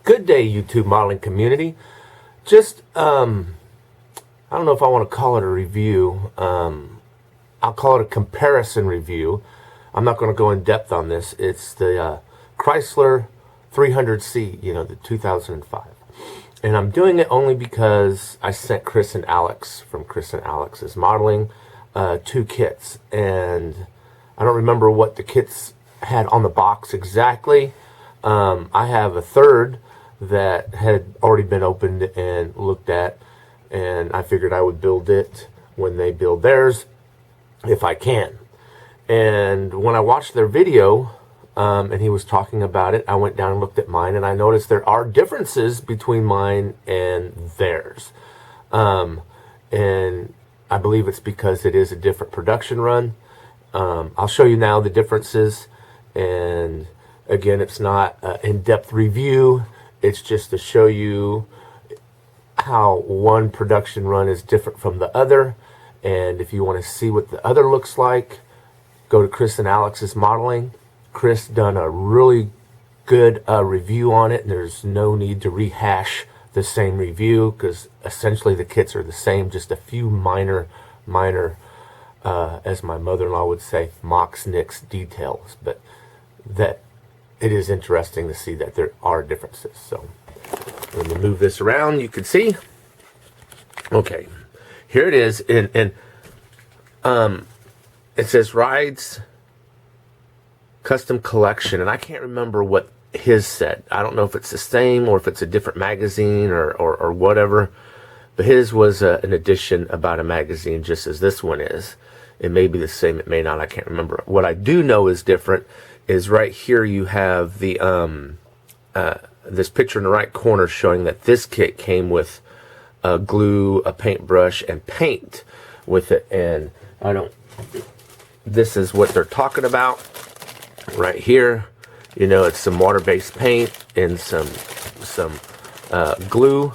Good day, YouTube modeling community. Just, I don't know if I want to call it a review. I'll call it a comparison review. I'm not going to go in depth on this. It's the Chrysler 300C, the 2005. And I'm doing it only because I sent Chris and Alex from Chris and Alex's Modeling 2 kits. And I don't remember what the kits had on the box exactly. I have a third that had already been opened and looked at, and I figured I would build it when they build theirs if I can. And when I watched their video and he was talking about it, I went down and looked at mine, and I noticed there are differences between mine and theirs. And I believe it's because it is a different production run. I'll show you now the differences, and again, it's not an in-depth review. It's just to show you how one production run is different from the other. And if you want to see what the other looks like, go to Chris and Alex's Modeling. Chris done a really good review on it, and there's no need to rehash the same review because essentially the kits are the same, just a few minor, as my mother-in-law would say, mocks, nicks, details. But that it is interesting to see that there are differences. So let me move this around. You can see. Okay, here it is. And it says Rides Custom Collection, and I can't remember what his said. I don't know if it's the same or if it's a different magazine or whatever. But his was an edition about a magazine, just as this one is. It may be the same. It may not. I can't remember. What I do know is different is right here you have the this picture in the right corner showing that this kit came with glue, a paintbrush, and paint with it. And this is what they're talking about right here. It's some water-based paint and some glue.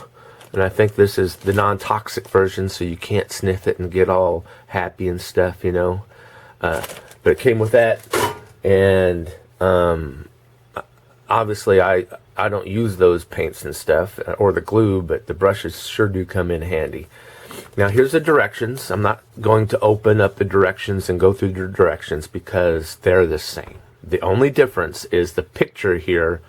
And I think this is the non-toxic version, so you can't sniff it and get all happy and stuff, But it came with that. And obviously I don't use those paints and stuff or the glue, but the brushes sure do come in handy. Now here's the directions. I'm not going to open up the directions and go through the directions because they're the same. The only difference is the picture here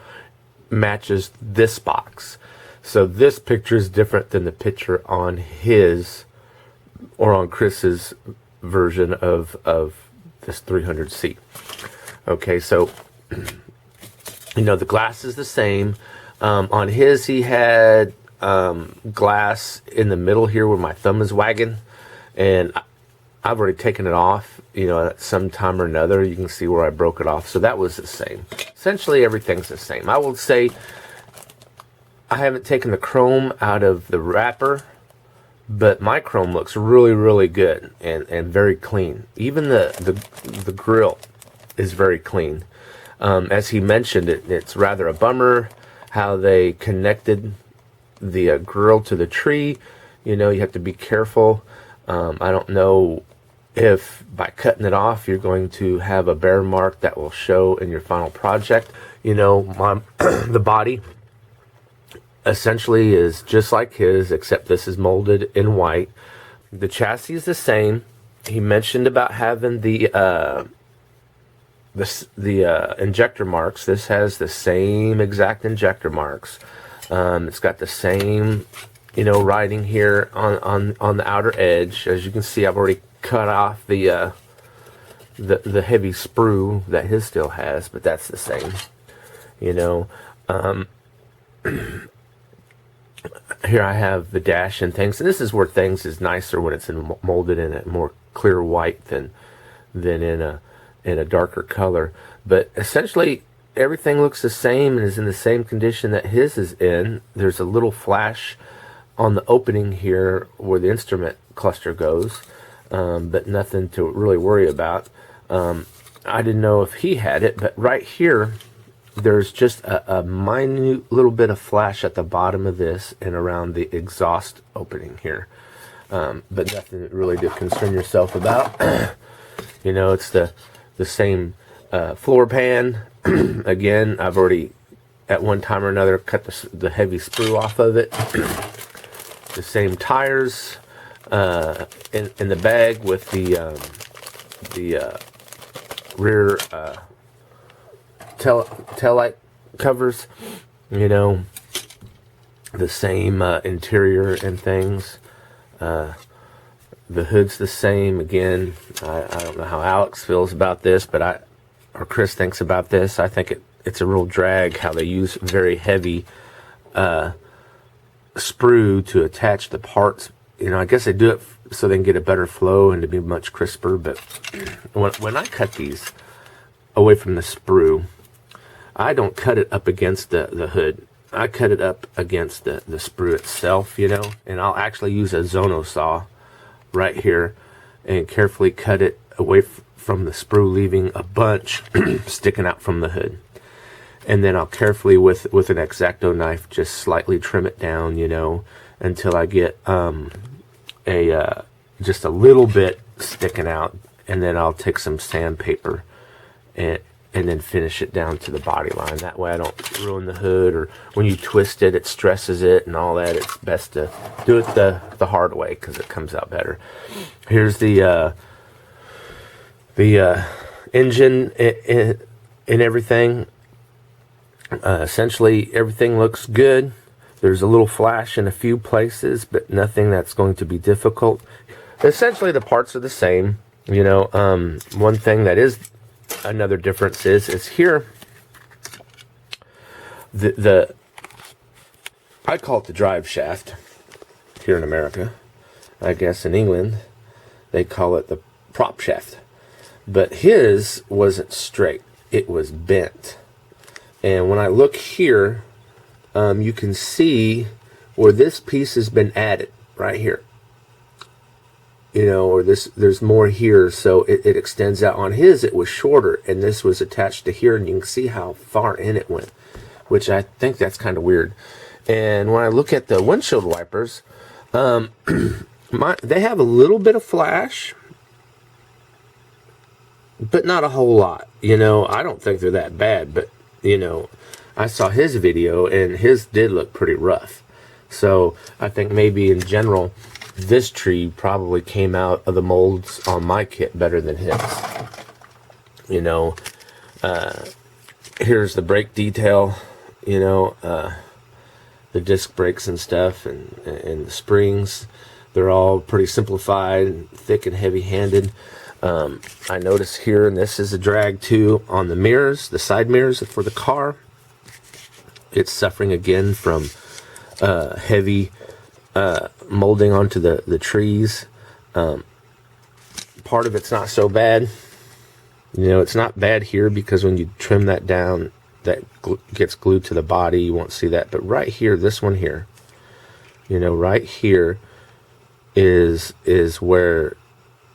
matches this box. So this picture is different than the picture on his or on Chris's version of this 300C. Okay, so, the glass is the same. On his, he had glass in the middle here where my thumb is wagging. And I've already taken it off, at some time or another. You can see where I broke it off. So that was the same. Essentially, everything's the same. I will say I haven't taken the chrome out of the wrapper, but my chrome looks really, really good and very clean. Even the grill is very clean. As he mentioned, it's rather a bummer how they connected the grill to the tree. You have to be careful. I don't know if by cutting it off you're going to have a bear mark that will show in your final project. The body essentially is just like his, except this is molded in white. The chassis is the same. He mentioned about having the injector marks. This has the same exact injector marks. It's got the same writing here on the outer edge. As you can see, I've already cut off the heavy sprue that his still has, but that's the same. Here I have the dash and things, and this is where things is nicer when it's molded in a more clear white than in a darker color. But essentially everything looks the same and is in the same condition that his is in. There's a little flash on the opening here where the instrument cluster goes, but nothing to really worry about. I didn't know if he had it, but right here there's just a minute little bit of flash at the bottom of this and around the exhaust opening here, but nothing really to concern yourself about. It's the same floor pan. Again, I've already at one time or another cut the heavy sprue off of it. The same tires in the bag with the rear tail light covers, you know, the same interior and things. The hood's the same again. I don't know how Alex feels about this, but or Chris thinks about this. I think it's a real drag how they use very heavy sprue to attach the parts. You know, I guess they do it so they can get a better flow and to be much crisper. But when I cut these away from the sprue, I don't cut it up against the hood. I cut it up against the sprue itself, you know, and I'll actually use a Zono saw right here and carefully cut it away from the sprue, leaving a bunch sticking out from the hood. And then I'll carefully with an X-Acto knife just slightly trim it down, you know, until I get just a little bit sticking out, and then I'll take some sandpaper and then finish it down to the body line. That way I don't ruin the hood, or when you twist it, it stresses it and all that. It's best to do it the hard way because it comes out better. Here's the engine and everything. Essentially, everything looks good. There's a little flash in a few places, but nothing that's going to be difficult. Essentially, the parts are the same. You know, one thing that is another difference is here. I call it the drive shaft here in America. I guess in England they call it the prop shaft. But his wasn't straight; it was bent. And when I look here, you can see where this piece has been added right here. You know, or there's more here, so it extends out. On his, it was shorter, and this was attached to here, and you can see how far in it went, which I think that's kind of weird. And when I look at the windshield wipers, they have a little bit of flash, but not a whole lot. You know, I don't think they're that bad, but, you know, I saw his video, and his did look pretty rough. So I think maybe in general, this tree probably came out of the molds on my kit better than his. You know, here's the brake detail, you know, the disc brakes and stuff, and the springs. They're all pretty simplified, and thick and heavy-handed. I notice here, and this is a drag too, on the mirrors, the side mirrors for the car. It's suffering again from heavy molding onto the trees. Part of it's not so bad. You know, it's not bad here because when you trim that down, that gets glued to the body. You won't see that. But right here, this one here, you know, right here is where,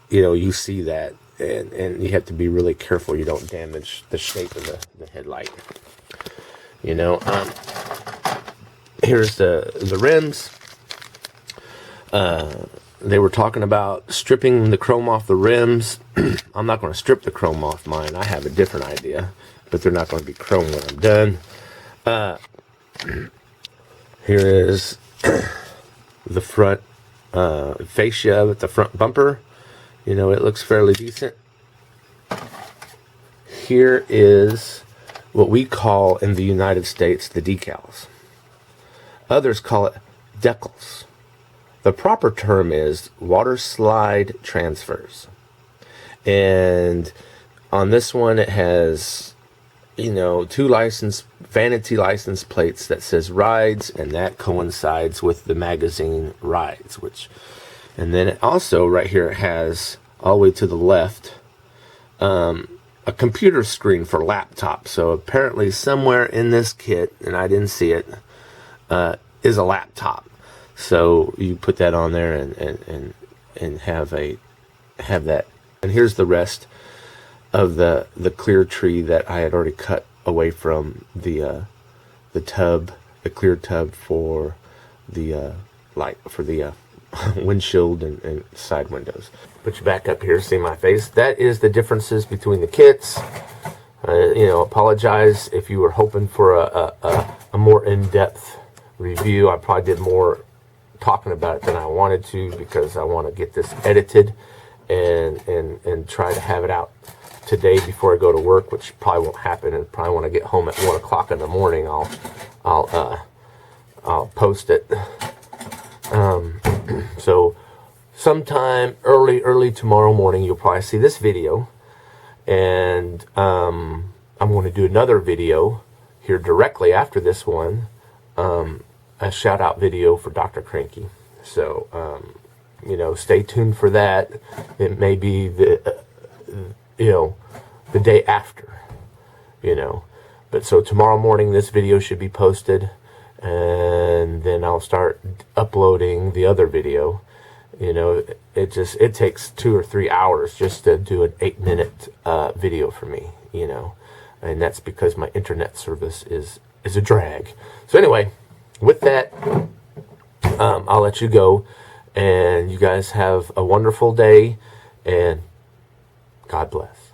you know, you see that. And you have to be really careful you don't damage the shape of the headlight. You know, here's the rims. They were talking about stripping the chrome off the rims. I'm not going to strip the chrome off mine. I have a different idea, but they're not going to be chrome when I'm done. Here is the front fascia with the front bumper. You know, it looks fairly decent. Here is what we call in the United States the decals. Others call it decals. The proper term is water slide transfers. And on this one, it has, you know, two vanity license plates that says rides, and that coincides with the magazine rides, and then it also right here has all the way to the left a computer screen for laptop. So apparently somewhere in this kit, and I didn't see it, is a laptop. So you put that on there and have that. And here's the rest of the clear tree that I had already cut away from the tub, the clear tub for the windshield and side windows. Put you back up here, see my face. That is the differences between the kits. Apologize if you were hoping for a more in-depth review. I probably did more talking about it than I wanted to, because I want to get this edited and try to have it out today before I go to work, which probably won't happen. And probably when I get home at 1 o'clock in the morning, I'll post it. So sometime early tomorrow morning, you'll probably see this video. And I'm going to do another video here directly after this one, a shout out video for Dr. Cranky. So, stay tuned for that. It may be the day after, But so tomorrow morning, this video should be posted, and then I'll start uploading the other video. It takes 2 or 3 hours just to do an 8-minute video for me, and that's because my internet service is a drag. So anyway, with that, I'll let you go, and you guys have a wonderful day, and God bless.